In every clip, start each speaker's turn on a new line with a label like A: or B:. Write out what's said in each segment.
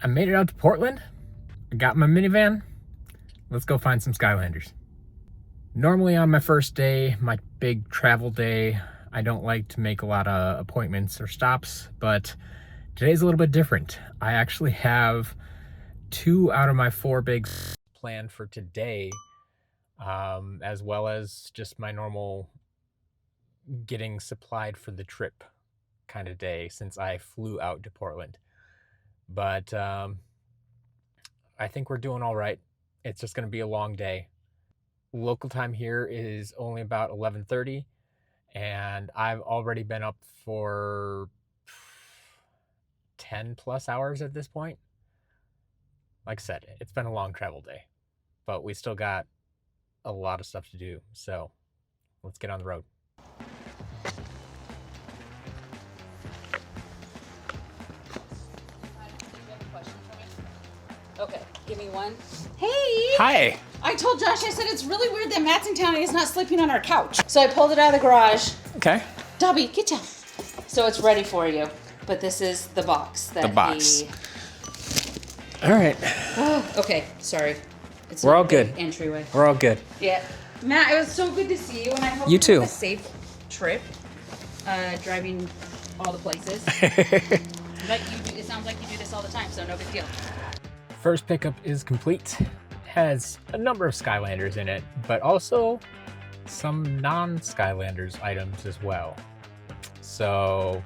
A: I made it out to Portland. I got my minivan. Let's go find some Skylanders. Normally on my first day, my big travel day, I don't like to make a lot of appointments or stops, but today's a little bit different. I actually have 2 out of my 4 big planned for today, as well as just my normal getting supplied for the trip kind of day since I flew out to Portland. But I think we're doing all right. It's just going to be a long day. Local time here is only about 11:30, and I've already been up for 10 plus hours at this point. Like I said, it's been a long travel day, but we still got a lot of stuff to do. So let's get on the road.
B: Okay, give me one. Hey!
A: Hi!
B: I told Josh, I said, it's really weird that Matt's in town and he's not sleeping on our couch. So I pulled it out of the garage.
A: Okay.
B: Dobby, get down. So it's ready for you. But this is the box that
A: All right.
B: Okay, sorry. It's
A: We're all good.
B: Entryway.
A: We're all good.
B: Yeah. Matt, it was so good to see you, and I hope
A: You too.
B: have a safe trip, driving all the places. But it sounds like you do this all the time, so no big deal.
A: First pickup is complete. Has a number of Skylanders in it, but also some non-Skylanders items as well. So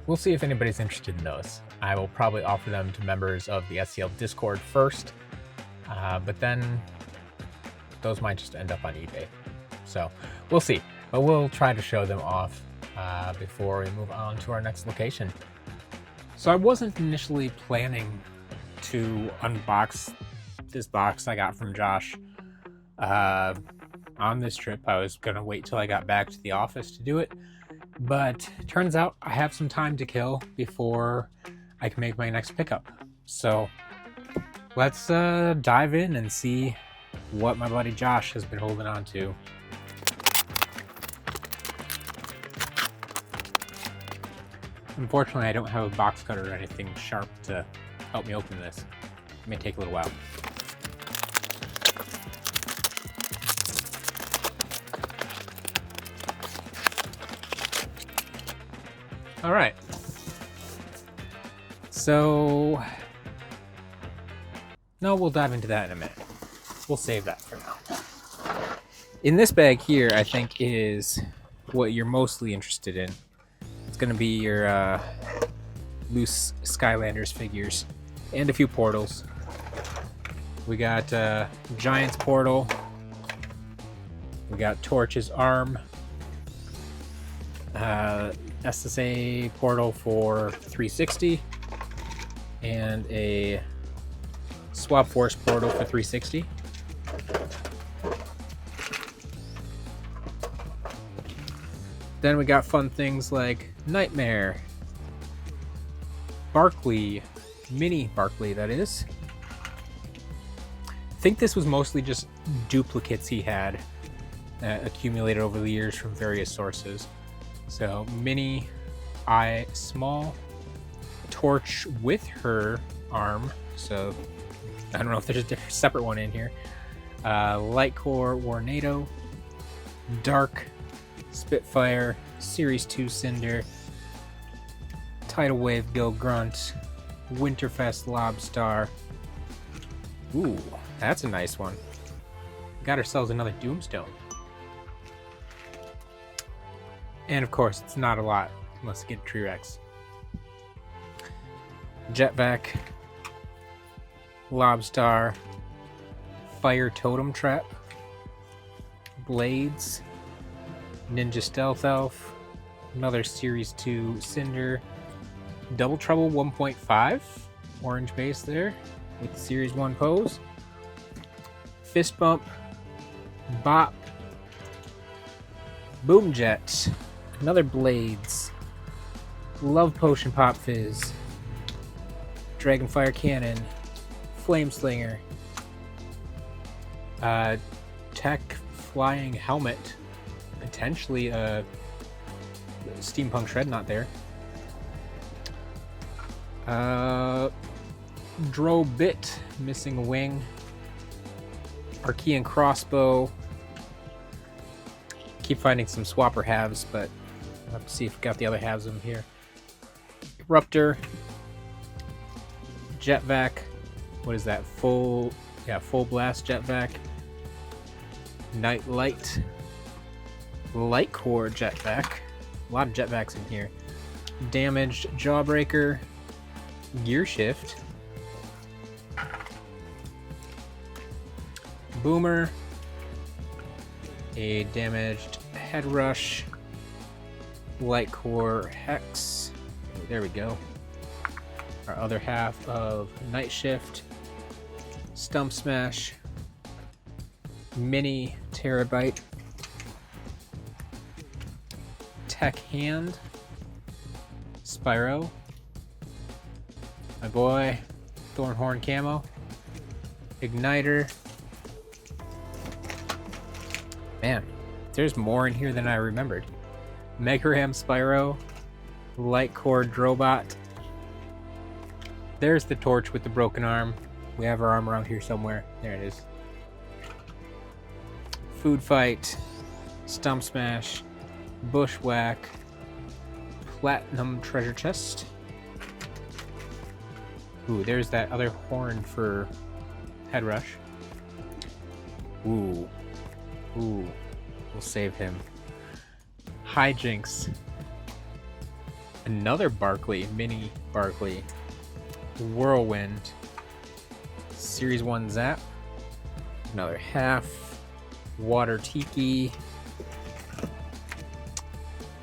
A: we'll see if anybody's interested in those. I will probably offer them to members of the SCL Discord first, but then those might just end up on eBay. So we'll see, but we'll try to show them off before we move on to our next location. So I wasn't initially planning to unbox this box I got from Josh on this trip. I was gonna wait till I got back to the office to do it, but turns out I have some time to kill before I can make my next pickup. So let's dive in and see what my buddy Josh has been holding on to. Unfortunately, I don't have a box cutter or anything sharp to help me open this. It may take a little while. All right. So, no, we'll dive into that in a minute. We'll save that for now. In this bag here, I think is what you're mostly interested in. It's going to be your loose Skylanders figures and a few portals. We got Giant's portal. We got Torch's arm. SSA portal for 360. And a Swap Force portal for 360. Then we got fun things like Nightmare, Barkley, Mini Barkley that is. I think this was mostly just duplicates he had accumulated over the years from various sources. So Mini, small, Torch with her arm, so I don't know if there's a separate one in here. Light Core Warnado, Dark Spitfire, Series 2 Cinder, Tidal Wave Gil Grunt, Winterfest Lobstar. Ooh, that's a nice one. Got ourselves another Doomstone. And of course, it's not a lot unless you get Tree Rex. Jetvac, Lobstar, Fire Totem Trap, Blades, Ninja Stealth Elf, another Series 2 Cinder, Double Trouble 1.5, orange base there, with the Series 1 pose, Fist Bump, Bop, Boom Jet, another Blades, Love Potion Pop Fizz, Dragonfire Cannon, Flame Slinger, Tech Flying Helmet, potentially a Steampunk Shrednut there. Dro bit, missing a wing. Archean crossbow. Keep finding some swapper halves, but I'll have to see if we got the other halves of them here. Eruptor. Jetvac. What is that? Full blast jetvac. Night light. Light core jetvac. A lot of jetvacs in here. Damaged jawbreaker. Gear shift. Boomer. A damaged head rush. Light core hex. There we go. Our other half of night shift. Stump smash. Mini terabyte. Tech hand. Spyro. My boy. Thornhorn camo. Igniter. Man, there's more in here than I remembered. Mega Ram Spyro. Light core Drobot. There's the torch with the broken arm. We have our arm around here somewhere. There it is. Food fight. Stump smash. Bushwhack. Platinum treasure chest. Ooh, there's that other horn for head rush. Ooh. Ooh. We'll save him. Hijinks. Another Barkley. Mini Barkley. Whirlwind. Series 1 Zap. Another half. Water Tiki.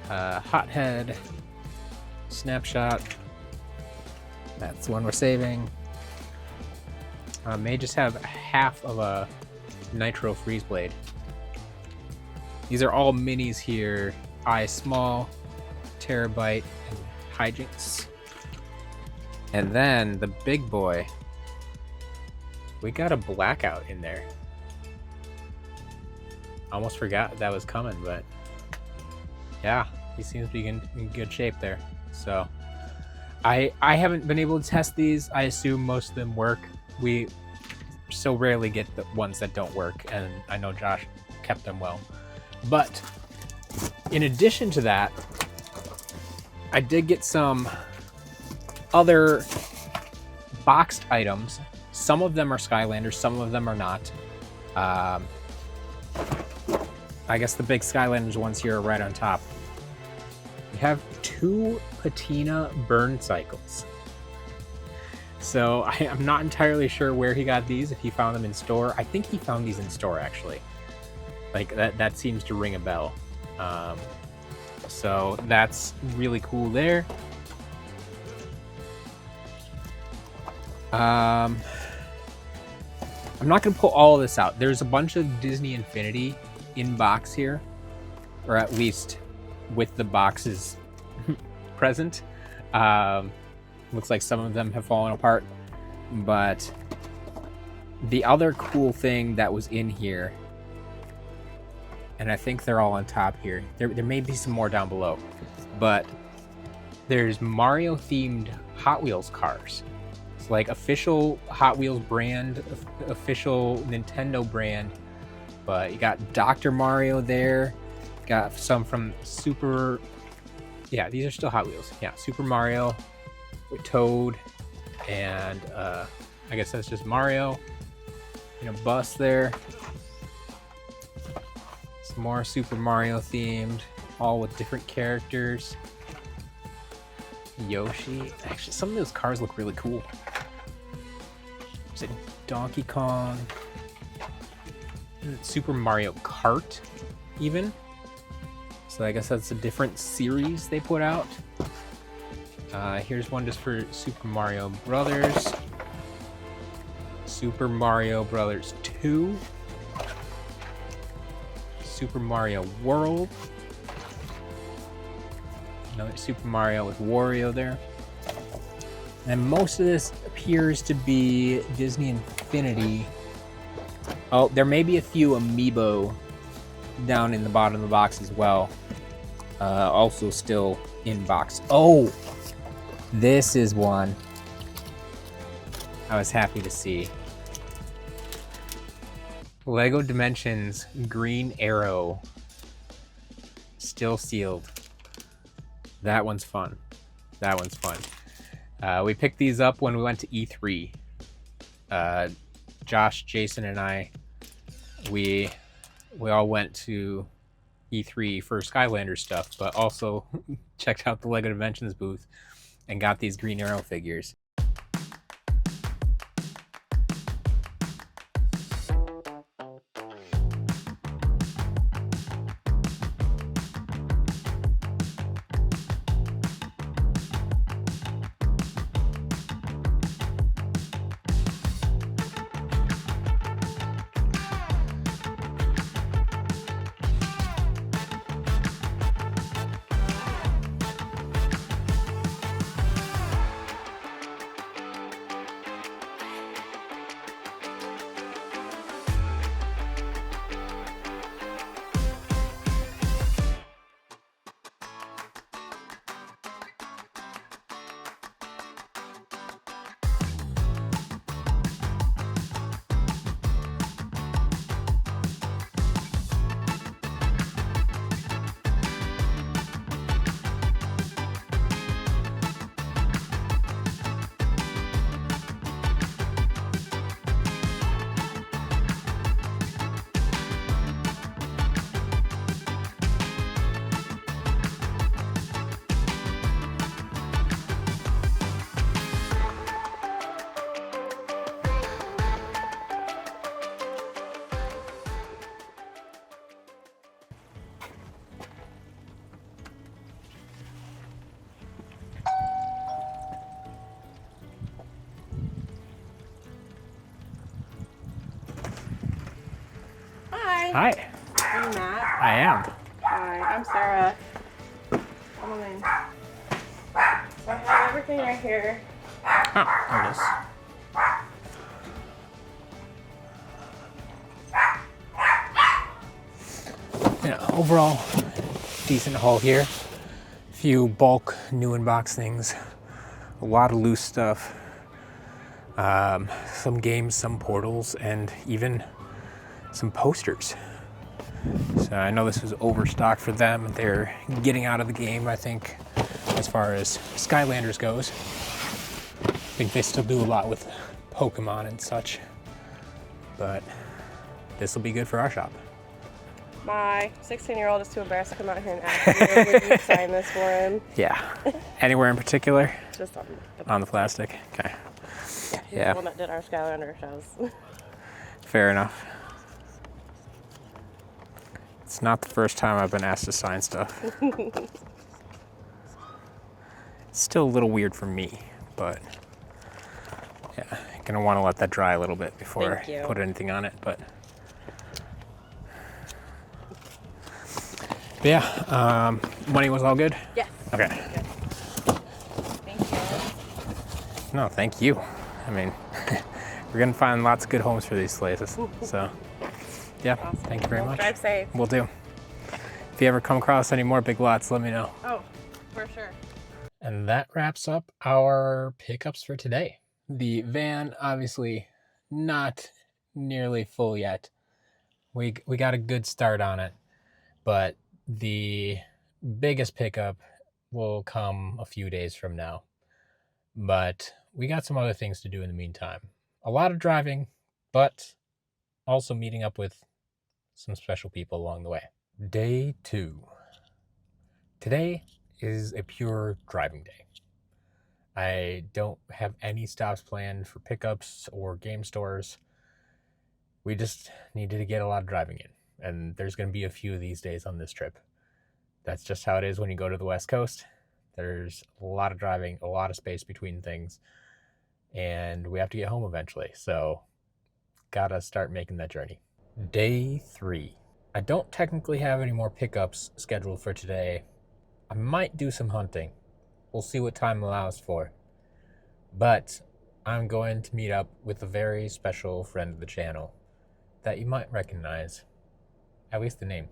A: Hothead. Snapshot. That's the one we're saving. May just have half of a Nitro Freeze Blade. These are all minis here. Eye Small, Terabyte, and Hijinks. And then the big boy. We got a Blackout in there. Almost forgot that was coming, but yeah, he seems to be in good shape there. So I haven't been able to test these. I assume most of them work. We so rarely get the ones that don't work, and I know Josh kept them well. But in addition to that, I did get some other boxed items. Some of them are Skylanders, some of them are not. I guess the big Skylanders ones here are right on top. We have 2 patina burn cycles. So I'm not entirely sure where he got these, if he found them in store. I think he found these in store, actually. Like, that seems to ring a bell. So that's really cool there. I'm not going to pull all of this out. There's a bunch of Disney Infinity in box here, or at least with the boxes present. Looks like some of them have fallen apart, but the other cool thing that was in here, and I think they're all on top here, there may be some more down below, but there's Mario themed Hot Wheels cars. It's like official Hot Wheels brand, official Nintendo brand, but you got Dr. Mario there, got some from Super, yeah, these are still Hot Wheels. Yeah, Super Mario with Toad, and I guess that's just Mario in a bus there. Some more Super Mario themed, all with different characters. Yoshi. Actually, some of those cars look really cool. Is it Donkey Kong? Super Mario Kart, even. So I guess that's a different series they put out. Here's one just for Super Mario Brothers. Super Mario Brothers 2. Super Mario World. Another Super Mario with Wario there. And most of this appears to be Disney Infinity. Oh, there may be a few Amiibo down in the bottom of the box as well. Also still in box. Oh, this is one. I was happy to see. Lego Dimensions Green Arrow. Still sealed. That one's fun. That one's fun. We picked these up when we went to E3. Josh, Jason, and I, we all went to E3 for Skylanders stuff, but also checked out the Lego Dimensions booth and got these Green Arrow figures. Hi.
C: Are you Matt?
A: I am.
C: Hi, I'm Sarah. Come on in. So I have everything right here.
A: Oh, there it is. Yeah, overall, decent haul here. A few bulk new in-box things. A lot of loose stuff. Some games, some portals, and even some posters. So I know this was overstocked for them. They're getting out of the game, I think, as far as Skylanders goes. I think they still do a lot with Pokemon and such, but this will be good for our shop.
C: My 16-year-old is too embarrassed to come out here and ask me if you sign this for him.
A: Yeah. Anywhere in particular?
C: Just
A: On the plastic? Okay.
C: He's the one that did our Skylander shows.
A: Fair enough. It's not the first time I've been asked to sign stuff. It's still a little weird for me, but yeah, gonna want to let that dry a little bit before I put anything on it. But yeah, money was all good?
C: Yes.
A: Okay.
C: Good. Thank you.
A: No, thank you. I mean, we're gonna find lots of good homes for these places. So yeah,
C: Awesome.
A: thank you very much.
C: Drive safe.
A: Will do. If you ever come across any more big lots, let me know.
C: Oh, for sure.
A: And that wraps up our pickups for today. The van, obviously not nearly full yet. We got a good start on it, but the biggest pickup will come a few days from now. But we got some other things to do in the meantime. A lot of driving, but also meeting up with some special people along the way. Day 2. Today is a pure driving day. I don't have any stops planned for pickups or game stores. We just needed to get a lot of driving in, and there's going to be a few of these days on this trip. That's just how it is when you go to the West Coast. There's a lot of driving, a lot of space between things, and we have to get home eventually, so gotta start making that journey. Day 3. I don't technically have any more pickups scheduled for today. I might do some hunting. We'll see what time allows for. But I'm going to meet up with a very special friend of the channel that you might recognize. At least the name.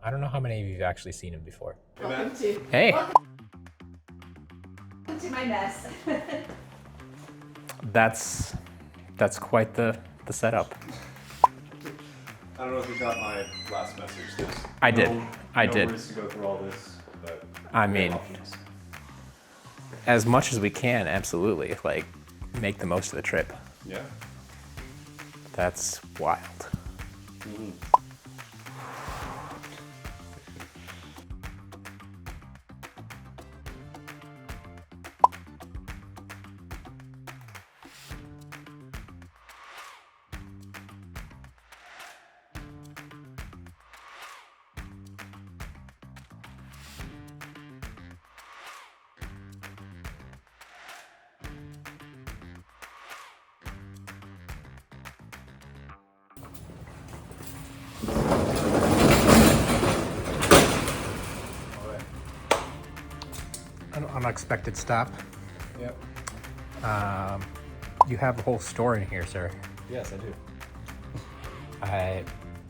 A: I don't know how many of you have actually seen him before.
C: Welcome to.
A: Hey!
C: Welcome to my mess.
A: That's That's quite the setup.
D: I don't know if you got my last message.
A: I did. I
D: no
A: did.
D: worries to go through all this, but
A: I mean, as much as we can, absolutely. Like, make the most of the trip.
D: yeah.
A: That's wild.
D: Mm-hmm.
A: An unexpected stop.
D: Yep.
A: You have a whole store in here, sir.
D: Yes, I do.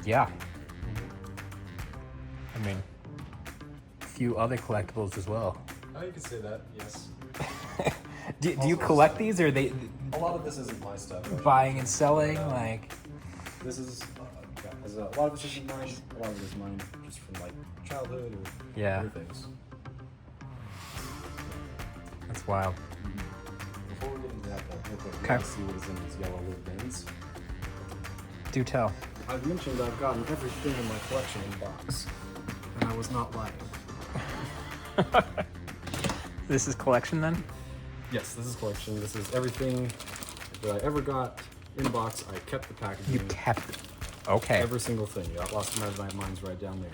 A: Yeah. I mean, a few other collectibles as well.
D: Oh, you could say that. Yes.
A: Do you collect these, or are they
D: A lot of this isn't my stuff.
A: buying and selling? Like,
D: This is a lot of this isn't mine. A lot of it is mine, just from like childhood or
A: Yeah.
D: other things.
A: that's wild.
D: Before we get into that, though, real quick, you
A: Okay.
D: guys see what is in these yellow little bins.
A: Do tell.
D: I've mentioned I've gotten everything in my collection in a box, and I was not lying.
A: This is collection then?
D: Yes, this is collection. This is everything that I ever got in a box. I kept the packaging.
A: You kept it. Okay.
D: Every single thing. Yeah, lost my mine's right down there.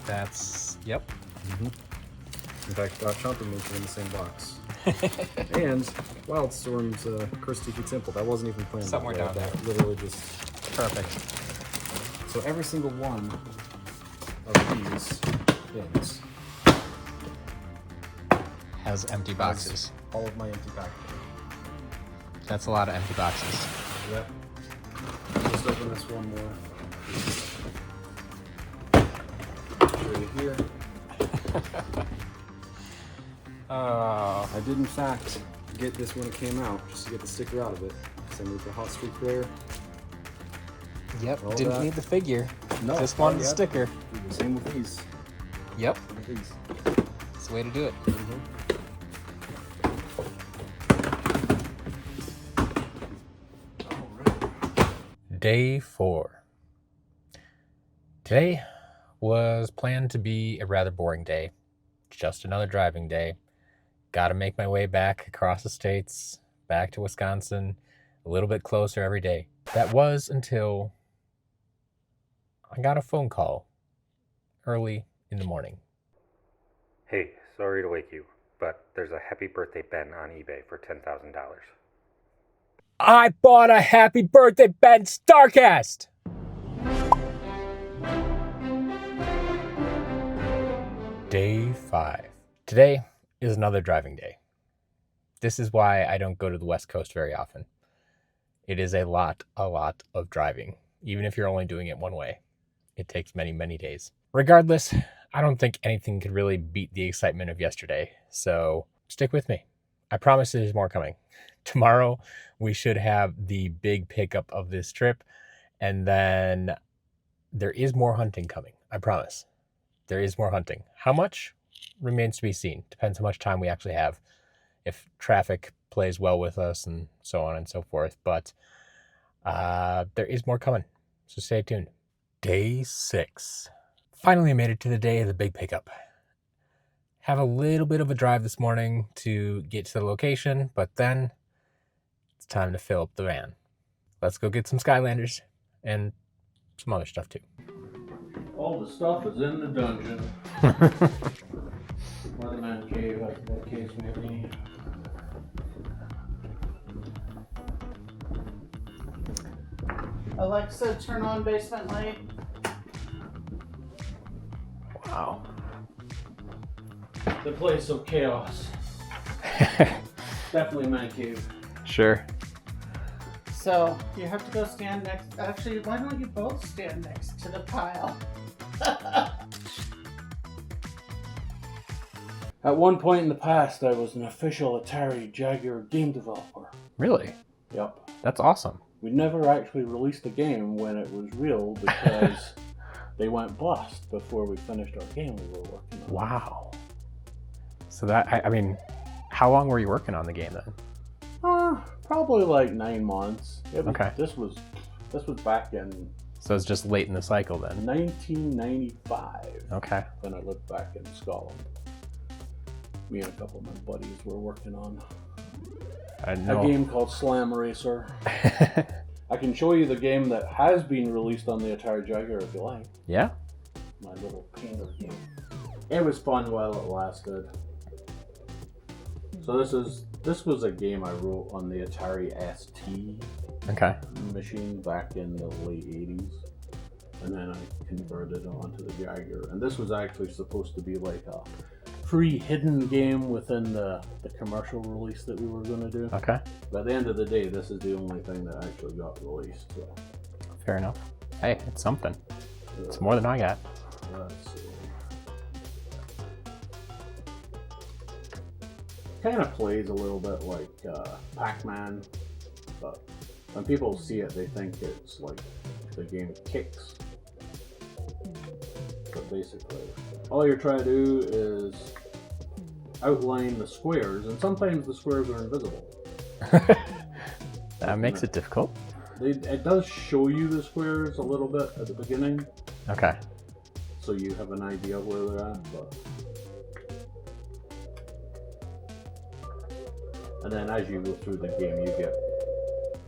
A: That's, yep.
D: In fact, Chomping Nature in the same box. And Wildstorm's Cursed Tiki Temple. That wasn't even planned.
A: Somewhere
D: that way.
A: down
D: That literally just.
A: Perfect.
D: So every single one of these bins
A: Has empty boxes.
D: has all of my empty packaging.
A: That's a lot of empty boxes.
D: Yep. Just open this one more. Show you here.
A: Oh.
D: I did in fact get this when it came out, just to get the sticker out of it. Same with the Hot Streak there.
A: Yep.
D: All
A: Didn't
D: that.
A: need the figure.
D: No,
A: Just wanted the
D: yep.
A: sticker.
D: Same with these.
A: Yep.
D: Same with these.
A: That's the way to do it. Day 4. Today was planned to be a rather boring day. Just another driving day. Gotta make my way back across the states, back to Wisconsin, a little bit closer every day. That was until I got a phone call early in the morning.
E: Hey, sorry to wake you, but there's a Happy Birthday Ben on eBay for $10,000.
A: I bought a Happy Birthday Ben Starcast! Day 5. Today is another driving day. This is why I don't go to the West Coast very often. It is a lot of driving, even if you're only doing it one way. It takes many, many days. Regardless, I don't think anything could really beat the excitement of yesterday, so stick with me. I promise there's more coming. Tomorrow, we should have the big pickup of this trip, and then there is more hunting coming. I promise. There is more hunting. How much remains to be seen. Depends how much time we actually have. If traffic plays well with us and so on and so forth. But there is more coming. So stay tuned. Day 6. Finally made it to the day of the big pickup. Have a little bit of a drive this morning to get to the location, but then it's time to fill up the van. Let's go get some Skylanders and some other stuff too.
F: All the stuff is in the dungeon. Weatherman cave, like that case may be.
G: Alexa, turn on basement light.
A: Wow.
F: The place of chaos. Definitely man cave.
A: Sure.
G: So you have to go stand next. Actually, why don't you both stand next to the pile?
F: At one point in the past, I was an official Atari Jaguar game developer.
A: Really?
F: Yep.
A: That's awesome.
F: We never actually released the game when it was real because they went bust before we finished our game we were working on.
A: Wow. So that, I mean, how long were you working on the game then?
F: Probably like 9 months.
A: Okay.
F: This was back in
A: So it's just late in the cycle then.
F: 1995.
A: Okay.
F: When I lived back in Scotland. Me and a couple of my buddies were working on
A: I
F: a
A: know.
F: game called Slam Racer. I can show you the game that has been released on the Atari Jaguar if you like.
A: Yeah.
F: My little painter game. It was fun while it lasted. So this was a game I wrote on the Atari ST
A: Okay.
F: machine back in the late 80s. And then I converted it onto the Jaguar. And this was actually supposed to be like a pre-hidden game within the commercial release that we were going to do.
A: Okay.
F: But at the end of the day, this is the only thing that actually got released. So
A: Fair enough. Hey, it's something. It's more than I got.
F: let's see. Kind of plays a little bit like Pac-Man, but when people see it, they think it's like the game Kicks. But basically, all you're trying to do is outline the squares, and sometimes the squares are invisible.
A: That makes it difficult.
F: It does show you the squares a little bit at the beginning,
A: Okay.
F: so you have an idea of where they're at, but... And then as you go through the game, you get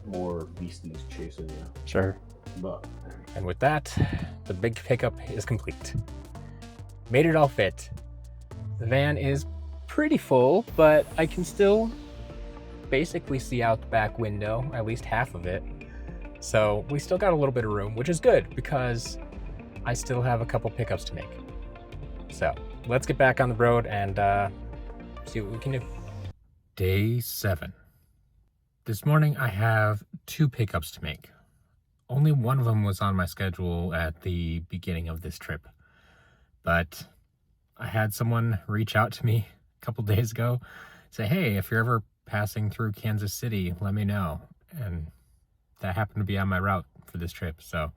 F: more beasties chasing you.
A: Sure.
F: But
A: And with that, the big pickup is complete. Made it all fit. The van is pretty full, but I can still basically see out the back window, at least half of it. So we still got a little bit of room, which is good because I still have a couple pickups to make. So let's get back on the road and see what we can do. Day 7. This morning I have 2 pickups to make. Only one of them was on my schedule at the beginning of this trip. But I had someone reach out to me a couple days ago, say, hey, if you're ever passing through Kansas City, let me know. And that happened to be on my route for this trip. So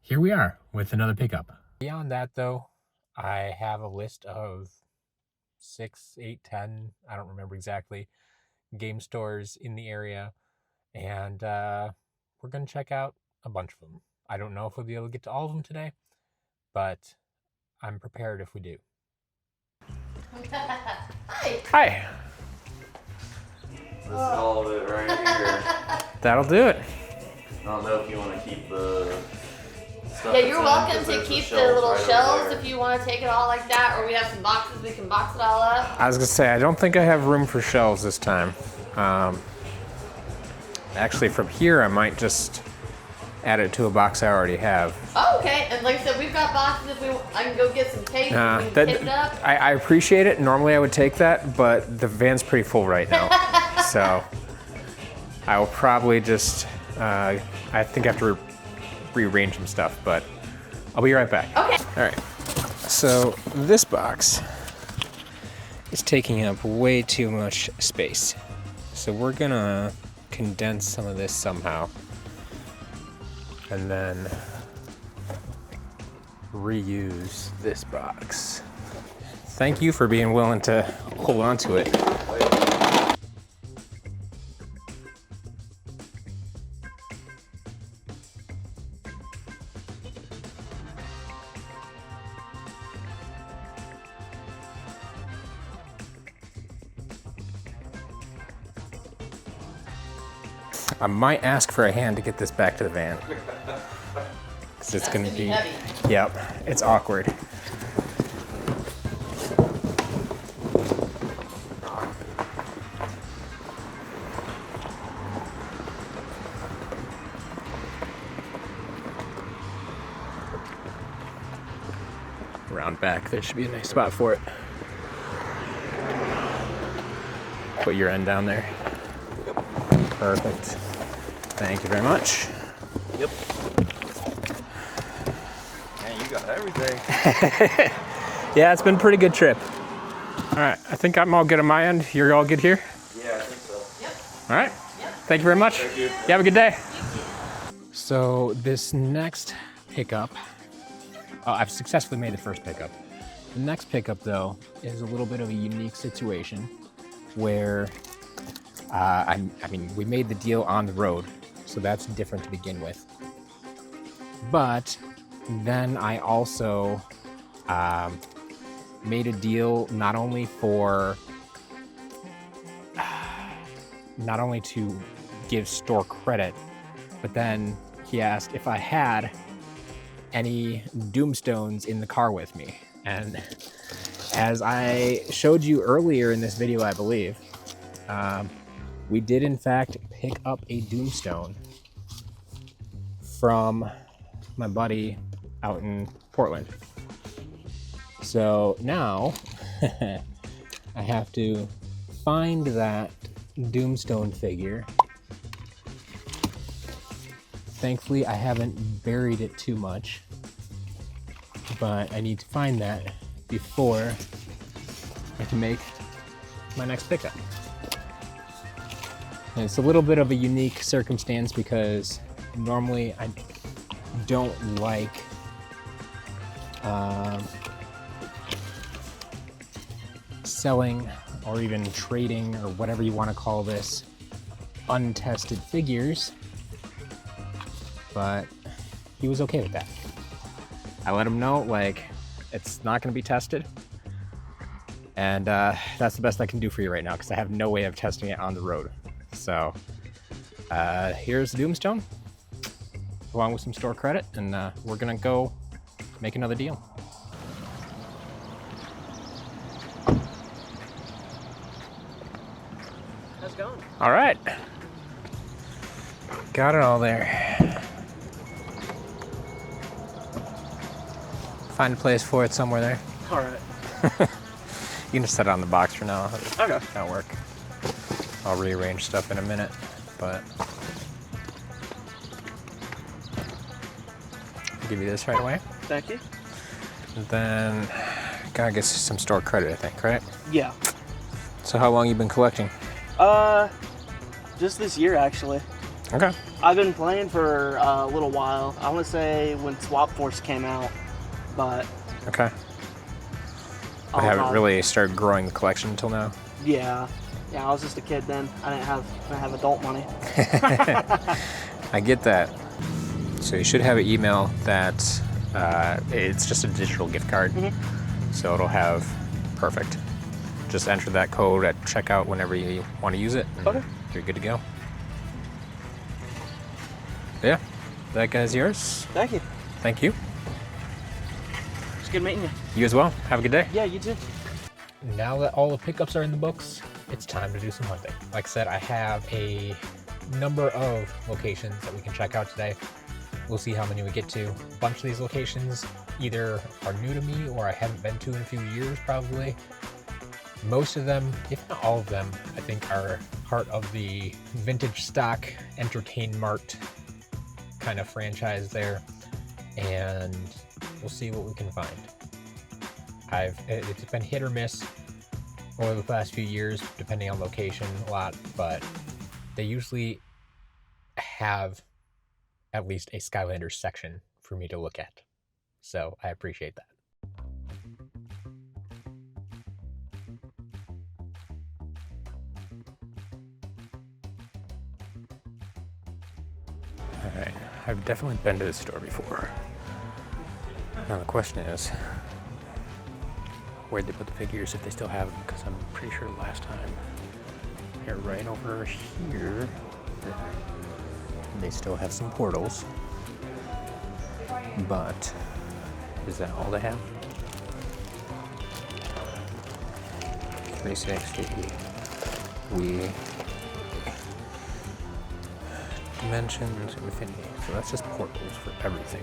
A: here we are with another pickup. Beyond that, though, I have a list of 6, 8, 10, I don't remember exactly, game stores in the area. And we're going to check out a bunch of them. I don't know if we'll be able to get to all of them today, but I'm prepared if we do.
C: Hi.
A: Hi.
H: This is all of it right here.
A: That'll do it.
H: I don't know if you want to keep the stuff.
C: Yeah, you're
H: that's
C: welcome
H: in, 'cause
C: to
H: there's
C: keep the
H: shelves
C: little
H: right over
C: shelves
H: there.
C: if you want to take it all like that, or we have some boxes, we can box it all up.
A: I was going to say, I don't think I have room for shelves this time. Actually, from here, I might just add it to a box I already have.
C: Oh, okay. And like I said, we've got boxes. I can go get some tape and we can tape it up.
A: I appreciate it. Normally I would take that, but the van's pretty full right now. So I will probably just, I think I have to rearrange some stuff, but I'll be right back.
C: Okay.
A: All right. So this box is taking up way too much space. So we're gonna condense some of this somehow and then reuse this box. Thank you for being willing to hold on to it. I might ask for a hand to get this back to the van. 'Cause it's gonna be
C: heavy.
A: Yep, it's awkward. Around back, there should be a nice spot for it. Put your end down there. Perfect. Thank you very much.
H: Yep. Man, you got everything.
A: Yeah, it's been a pretty good trip. All right, I think I'm all good on my end. You're all good here?
H: Yeah, I think so.
A: All right.
C: Yep.
A: Thank you very much.
H: Thank you.
A: You have a good day. So this next pickup, I've successfully made the first pickup. The next pickup, though, is a little bit of a unique situation where, I mean, we made the deal on the road, so that's different to begin with. But then I also made a deal not only to give store credit, but then he asked if I had any Doomstones in the car with me. And as I showed you earlier in this video, I believe, we did in fact pick up a Doomstone from my buddy out in Portland. So now I have to find that Doomstone figure. Thankfully, I haven't buried it too much, but I need to find that before I can make my next pickup. And it's a little bit of a unique circumstance because normally I don't like selling or even trading or whatever you want to call this untested figures, but he was okay with that. I let him know, like, it's not going to be tested, and that's the best I can do for you right now because I have no way of testing it on the road. So here's the Doomstone along with some store credit, and we're gonna go make another deal.
G: How's it going?
A: All right, got it all there. Find a place for it somewhere there.
G: All right.
A: You can just set it on the box for now.
G: Okay.
A: That'll work. I'll rearrange stuff in a minute, but I'll give you this right away.
G: Thank you.
A: And then gotta get some store credit, I think, right?
G: Yeah.
A: So how long you been collecting?
G: Just this year actually.
A: Okay.
G: I've been playing for a little while. I want to say when Swap Force came out, but
A: Okay. I haven't really started growing the collection until now.
G: Yeah, I was just a kid then. I didn't have adult money.
A: I get that. So you should have an email that it's just a digital gift card.
G: Mm-hmm.
A: So it'll have, perfect. Just enter that code at checkout whenever you want to use it. And
G: Okay.
A: You're good to go. Yeah, that guy's yours.
G: Thank you.
A: Thank you.
G: It's good meeting you.
A: You as well. Have a good day.
G: Yeah, you too.
A: Now that all the pickups are in the books, it's time to do some hunting. Like I said, I have a number of locations that we can check out today. We'll see how many we get to. A bunch of these locations either are new to me or I haven't been to in a few years probably. Most of them, if not all of them, I think are part of the Vintage Stock Entertain Mart kind of franchise there. And we'll see what we can find. It's been hit or miss over the past few years, depending on location a lot, but they usually have at least a Skylanders section for me to look at. So I appreciate that. Alright, I've definitely been to this store before. Now the question is, where'd they put the figures if they still have them? Because I'm pretty sure last time they're right over here. They still have some portals. But is that all they have? 360 Wii Dimensions Infinity. So that's just portals for everything.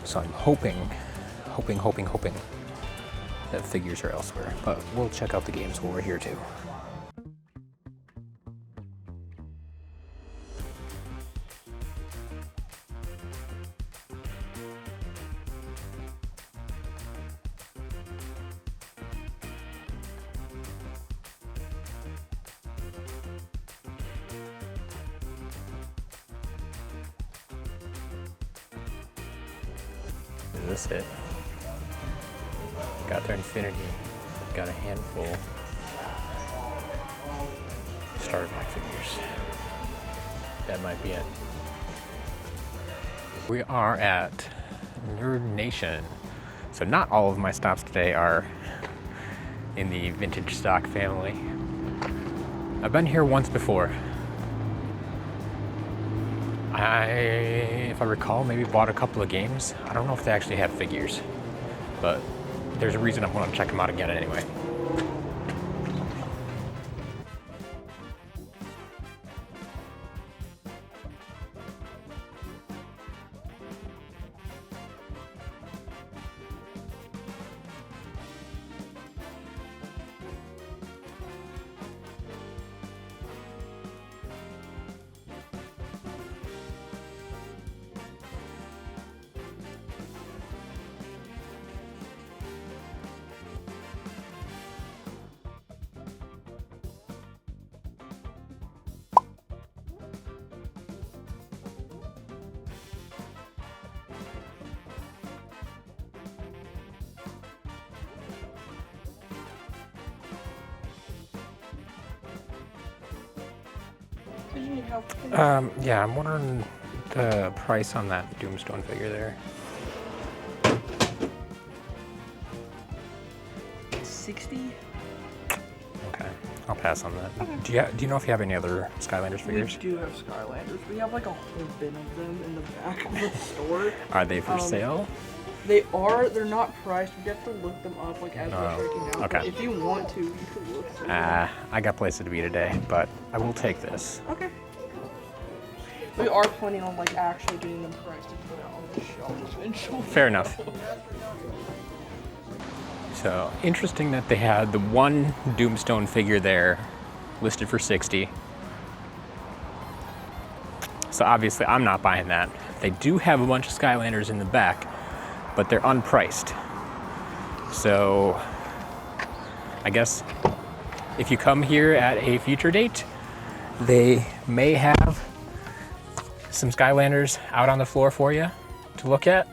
A: So I'm hoping that figures are elsewhere. But we'll check out the games while we're here too. Is this it? Got their Infinity. Got a handful. Starter pack figures. That might be it. We are at Nerd Nation. So not all of my stops today are in the vintage stock family. I've been here once before. If I recall, maybe bought a couple of games. I don't know if they actually have figures, but there's a reason I'm going to check them out again anyway.
C: Did you need help?
A: Yeah, I'm wondering the price on that Doomstone figure there.
C: 60?
A: Okay, I'll pass on that. Okay. Do you know if you have any other Skylanders figures?
C: We do have Skylanders. We have like a whole bin of them in the back of the store.
A: Are they for sale?
C: They are. They're not priced. We have to look them up like as we're breaking down.
A: Okay.
C: But if you want to, you could look.
A: I got places to be today, but I will take this.
C: Okay. We are planning on like actually getting them priced and put out on the shelf eventually.
A: Fair enough. So interesting that they had the one Doomstone figure there listed for 60. So obviously I'm not buying that. They do have a bunch of Skylanders in the back, but they're unpriced. So I guess if you come here at a future date, they may have some Skylanders out on the floor for you to look at.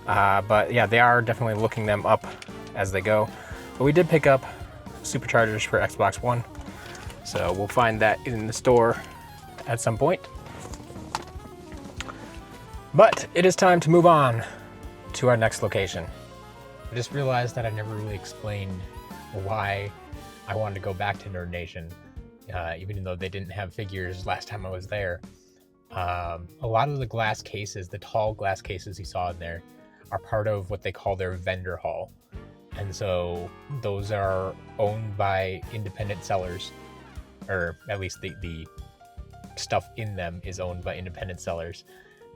A: But yeah, they are definitely looking them up as they go. But we did pick up Superchargers for Xbox One, so we'll find that in the store at some point. But it is time to move on to our next location. I just realized that I never really explained why I wanted to go back to Nerd Nation, even though they didn't have figures last time I was there. A lot of the glass cases, the tall glass cases you saw in there, are part of what they call their vendor hall. And so those are owned by independent sellers, or at least the stuff in them is owned by independent sellers.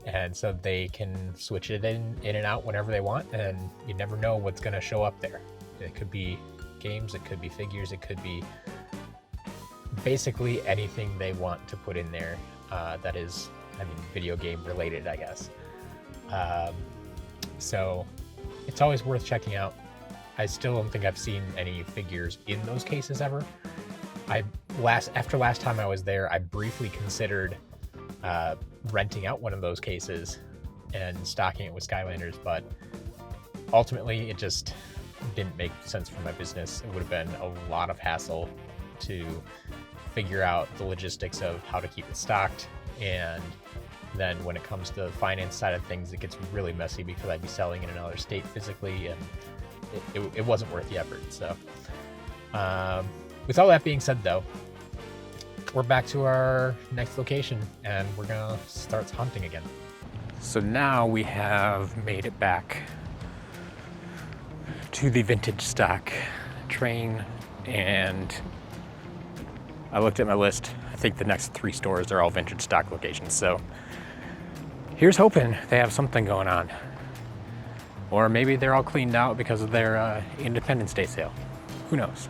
A: And so they can switch it in and out whenever they want, and you never know what's going to show up there. It could be games, it could be figures, it could be basically anything they want to put in there that is, video game related, I guess. So it's always worth checking out. I still don't think I've seen any figures in those cases ever. After last time I was there, I briefly considered renting out one of those cases and stocking it with Skylanders, but ultimately it just didn't make sense for my business. It would have been a lot of hassle to figure out the logistics of how to keep it stocked, and then when it comes to the finance side of things, it gets really messy because I'd be selling in another state physically, and it wasn't worth the effort. So with all that being said though, we're back to our next location and we're gonna start hunting again. So now we have made it back to the vintage stock train, and I looked at my list. I think the next 3 stores are all vintage stock locations. So here's hoping they have something going on. Or maybe they're all cleaned out because of their Independence Day sale. Who knows?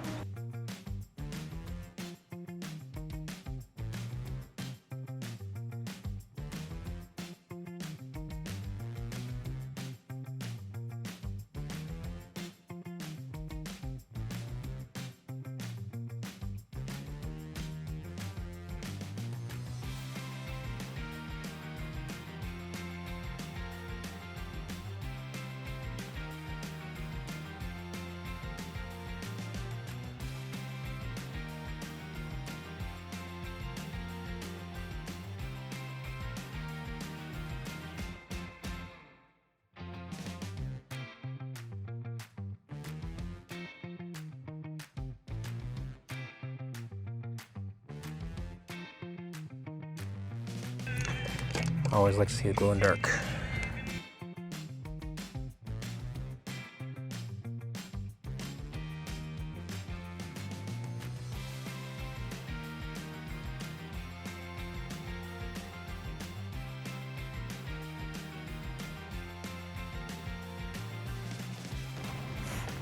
A: I always like to see it glow in dark.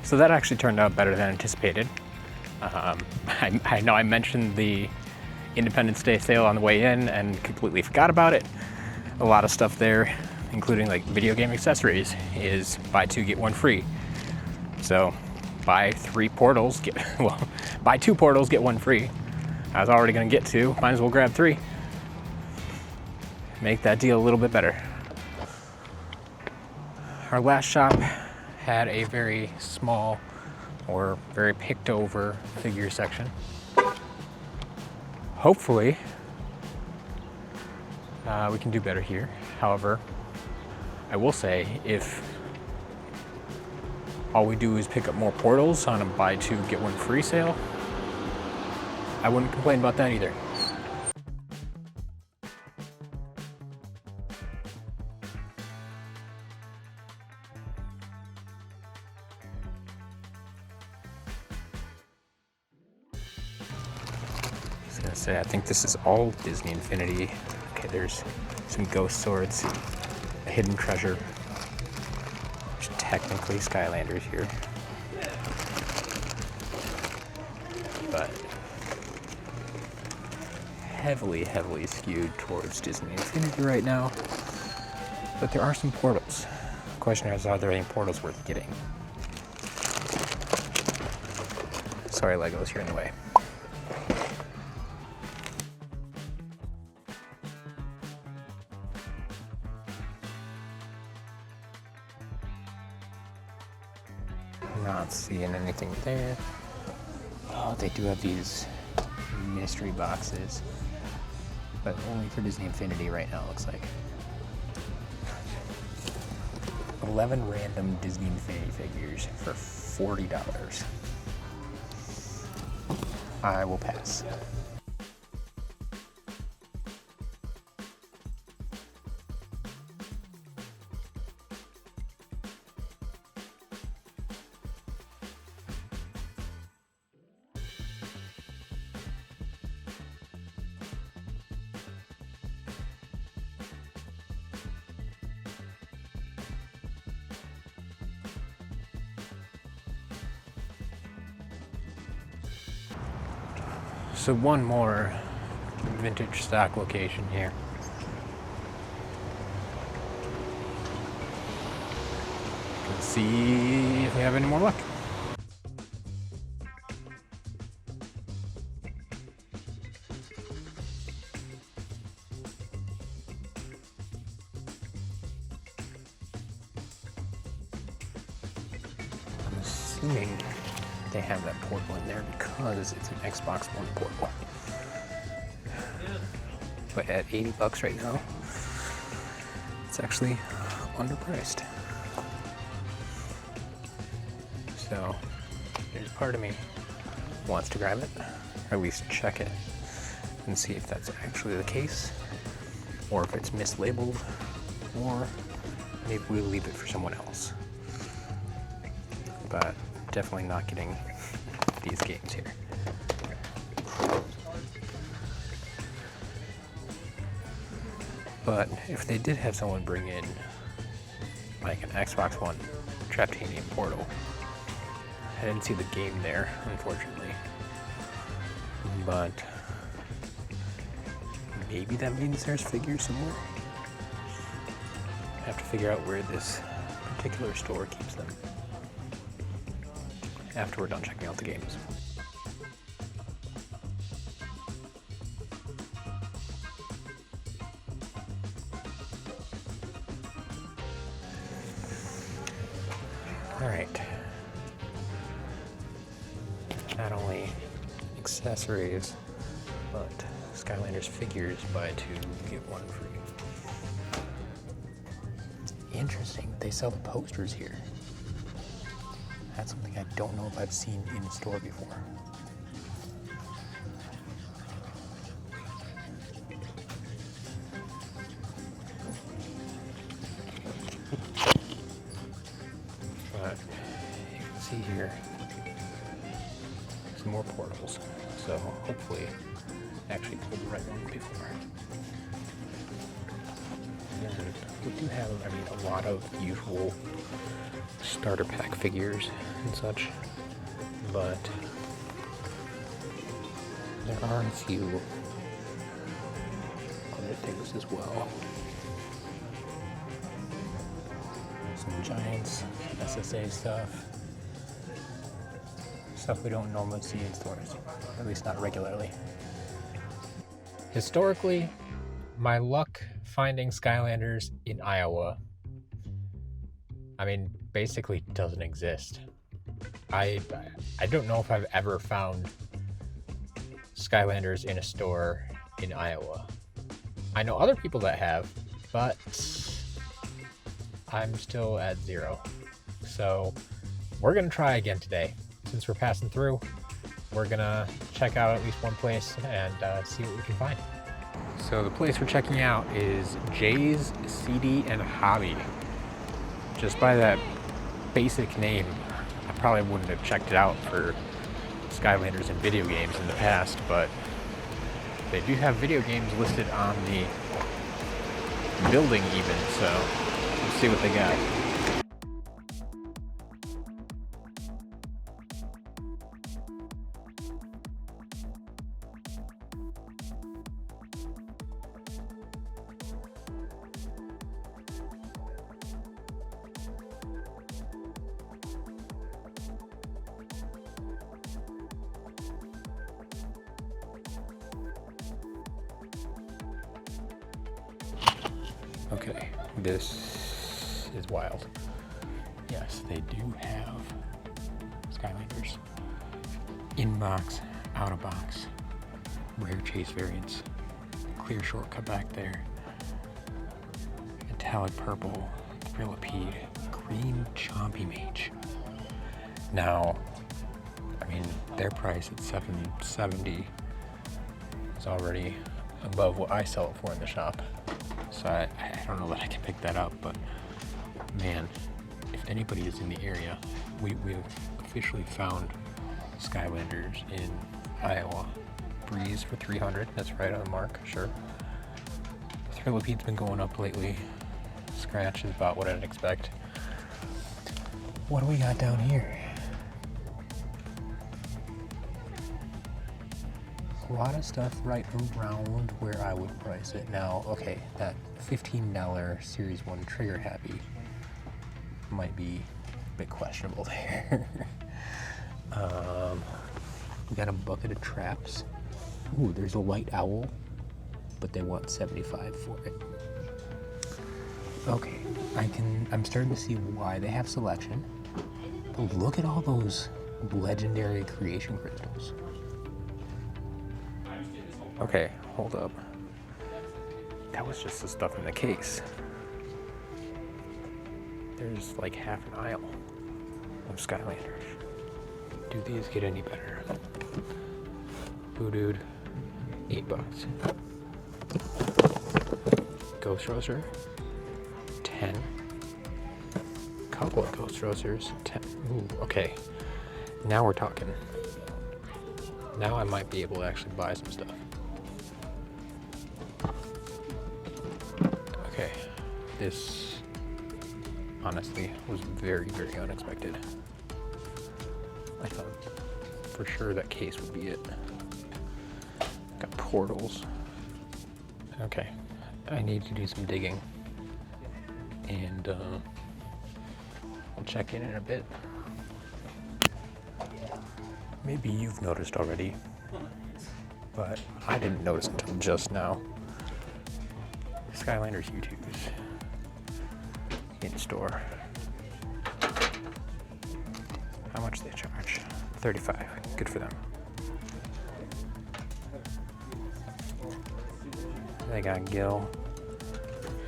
A: So that actually turned out better than anticipated. I know I mentioned the Independence Day sale on the way in and completely forgot about it. A lot of stuff there, including like video game accessories, is buy two, get one free. So buy three portals, buy two portals, get one free. I was already gonna get two, might as well grab three. Make that deal a little bit better. Our last shop had a very small or very picked over figure section. Hopefully, we can do better here. However, I will say if all we do is pick up more portals on a buy two, get one free sale, I wouldn't complain about that either. I was gonna say, I think this is all Disney Infinity. Okay, there's some ghost swords, a hidden treasure, which technically Skylanders here. But heavily skewed towards Disney Infinity right now. But there are some portals. The question is, are there any portals worth getting? Sorry, Legos, you're in the way. Not seeing anything there. Oh, they do have these mystery boxes, but only for Disney Infinity right now, it looks like. 11 random Disney Infinity figures for $40. I will pass. So one more vintage stock location here. Let's see if we have any more luck. I'm assuming they have that portal in there because it's an Xbox One portal. But at $80 right now, it's actually underpriced. So there's part of me wants to grab it, or at least check it and see if that's actually the case, or if it's mislabeled, or maybe we'll leave it for someone else. But definitely not getting these games here. But if they did have someone bring in like an Xbox One Traptanium portal, I didn't see the game there, unfortunately. But maybe that means there's figures somewhere. I have to figure out where this particular store keeps them after we're done checking out the games. All right. Not only accessories, but Skylanders figures, buy two, get one free. Interesting, they sell the posters here. That's something I don't know if I've seen in the store before. see here some more portals. So hopefully I actually pulled the right one before. And we do have, I mean, a lot of usual starter pack figures and such, but there are a few other things as well. Some Giants, SSA stuff we don't normally see in stores, at least not regularly. Historically, my luck finding Skylanders in Iowa, I mean, basically doesn't exist. I don't know if I've ever found Skylanders in a store in Iowa. I know other people that have, but I'm still at 0. So we're gonna try again today. Since we're passing through, we're gonna check out at least one place and see what we can find. So the place we're checking out is Jay's CD and Hobby. Just by that basic name, I probably wouldn't have checked it out for Skylanders and video games in the past, but they do have video games listed on the building even, so let's see what they got. Okay, this is wild. Yes, they do have Skylanders. In-box, out-of-box, rare chase variants, clear shortcut back there, metallic purple, Thrillipede, green Chompy Mage. Now, I mean, their price at $770 is already above what I sell it for in the shop. So I don't know that I can pick that up, but man, if anybody is in the area, we have officially found Skylanders in Iowa. Breeze for $300, that's right on the mark, sure. Thrilipede's been going up lately. Scratch is about what I'd expect. What do we got down here? A lot of stuff right around where I would price it. Now, okay, that $15 Series 1 Trigger Happy might be a bit questionable there. We got a bucket of traps. Ooh, there's a white owl, but they want $75 for it. Okay, I'm starting to see why they have selection. But look at all those legendary creation crystals. Okay, hold up. That was just the stuff in the case. There's like half an aisle of Skylanders. Do these get any better? Boo-Dude, $8. Ghost Roaster, 10. Couple of Ghost Roasters, 10. Ooh, okay. Now we're talking. Now I might be able to actually buy some stuff. Okay, this honestly was very, very unexpected. I thought for sure that case would be it. Got portals. Okay, I need to do some digging, and I'll check in a bit. Maybe you've noticed already, but I didn't notice until just now. Skylanders U2s in store. How much they charge? $35. Good for them. They got Gil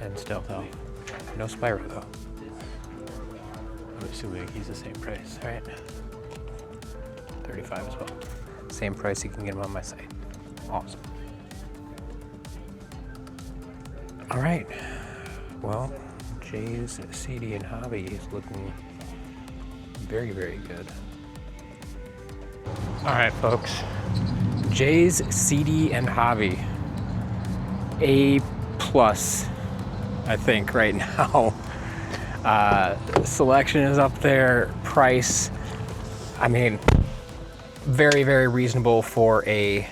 A: and Stealth Elf. No Spyro though. I'm assuming he's the same price, right? $35 as well. Same price, you can get them on my site. Awesome. All right. Well, Jay's CD and Hobby is looking Very, very good. All right, folks. Jay's CD and Hobby. A+, I think, right now. Selection is up there. Price, I mean, very, very reasonable for a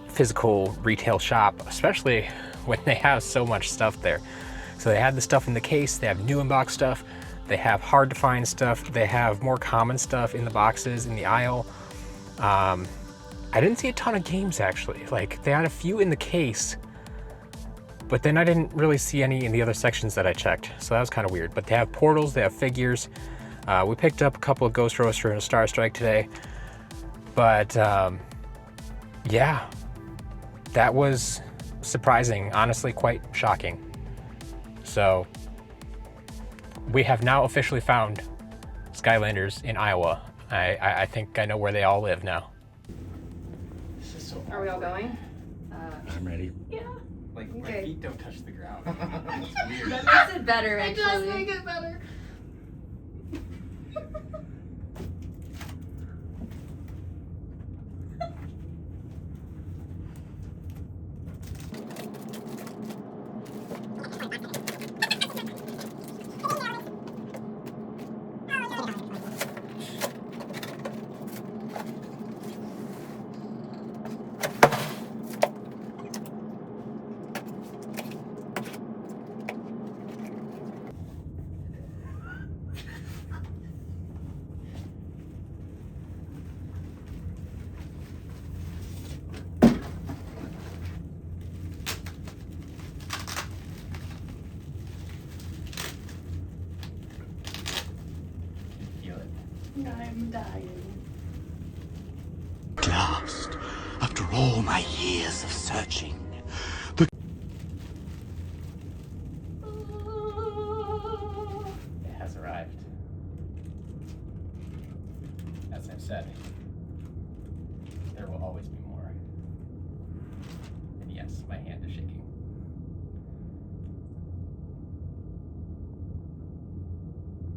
A: physical retail shop, especially when they have so much stuff there. So they have the stuff in the case, they have new in-box stuff, they have hard to find stuff, they have more common stuff in the boxes in the aisle. I didn't see a ton of games actually. Like, they had a few in the case, but then I didn't really see any in the other sections that I checked. So that was kind of weird. But they have portals, they have figures. We picked up a couple of Ghost Roaster and a Star Strike today. But yeah, that was surprising, honestly quite shocking. So we have now officially found Skylanders in Iowa. I think I know where they all live now.
B: Are we all going?
H: I'm ready.
B: Yeah.
A: Like, my
B: Okay.
A: feet don't touch the ground.
B: That makes it better,
C: It
B: actually.
C: does make it better.
A: Feel it.
C: I'm dying.
I: At last, after all my years of searching,
A: It has arrived. As I've said, there will always be